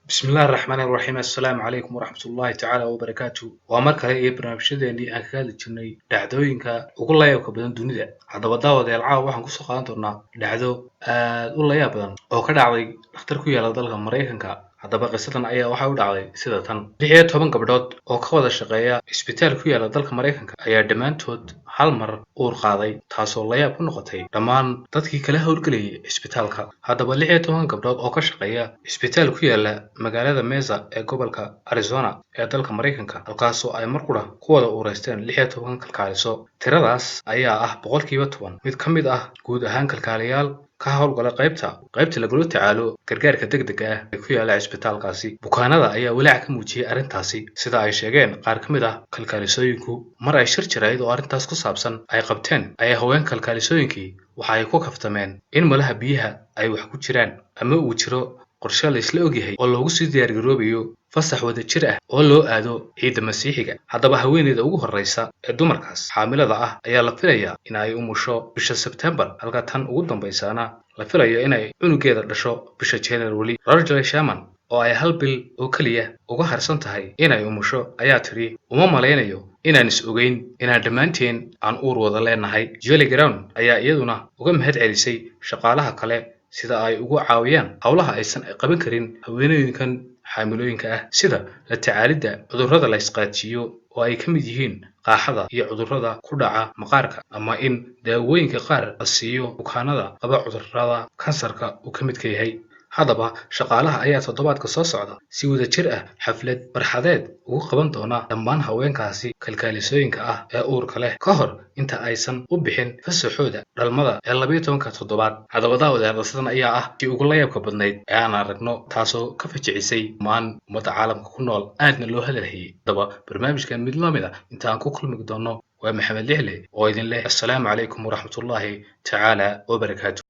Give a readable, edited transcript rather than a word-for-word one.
بسم الله الرحمن الرحيم السلام عليكم ورحمة الله تعالى وبركاته ومركله إيه برنامجيني aan kaga jirnay dhacdooyinka ugu la yaabka badan dunida hadaba daawadayaal caawa waxaan ku soo qaadan doonaa dhacdo aad u la yaab badan oo ka dhacday dhakhtar ku yaala dalka Mareykanka hadaba qisadan ayaa waxa u dhacday sida tan 16 gabdhood oo ka wada shaqeeya isbitaal ku yaala dalka Mareykanka ayaa dhamaantood hal mar uurqaaday taasoo la yaab ku noqotay dhammaan dadkii kala hawlgalayay isbitaalka hadaba 16 gabdhood oo ka shaqeeya isbitaal ku yaala magaalada Mesa ee gobolka Arizona ee dalka Mareykanka halkaasoo ay mar qura ku wada uuraysteen 16 kalkaaliso tiradaas ayaa ah boqolkiiba 10 mid ka mid ah guud ahaan kalkaaliyaal ka hawlgala qaybta lagula tacaalo gargaarka degdega ah ee ku yaala isbitaalkaasi bukaanada ayaa walaac ka muujiyay arrintaasi sida ay sheegeen qaar ka mid ah kalkaalisooyinku mar ay shir jirayd oo arrintaas ku saabsan ay qabteen ayaa haween kalkaalisooyinkii waxa ay ku kaftameen in malaha biyaha ay wax ku jiraan ama uu jiro qorshe la isla ogyahay oo loogu sii diyaar garoobayo fasax wada jir ah oo loo aado ciidda masiixiga haddaba haweeneyda ugu horreysa ee dumarkaas xaamilada ah ayaa la filayaa in ay umusho bisha September halka tan ugu dambeysana la filayo inay cunugeeda dhasho bisha January Roger Sherman oo ay hal bil oo kaliya uga harsan tahay inay umusho ayaa tiri uma maleynayo inaan is ogeyn inaan dhammaanteen aan uur wada leenahay Julie Ground ayaa iyaduna uga mahad celisay shaqaalaha kale sida ay ugu caawiyaan hawlaha aysan qaban karin haweeneyinkan xaamilooyinka ah sida la tacaalida cudurrada la isqaajiyo oo ay ka mid yihiin qaaxada iyo cudurrada ku dhaca maqaarka ama in daawooyinka qaar la siiyo bukaanada qaba cudurrada kansarka uu ka mid yahay haddaba shaqaalaha ayaa toddobaadka soo socda si wada jir ah xaflad barxadeed ugu qaban doona dhammaan haweenkaasi kalkaalisooyinka ah ee uurka leh ka hor inta aysan u bixin fasaxooda dhalmada ee 12 toddobaad haddaba daawadayaal qisadan ayaa ah tii ugu la yaabka badnayd ee aan aragno taasoo ka fajicisay maan ummadda caalamka ku nool aadna loo hadalhayay haddaba barnaamijkan mid la mid ah inta aan ku kulmi doono waa maxamed lixle oo idin leh assalaamu calaykum waraxmatullaahi tacaala wabarakaatu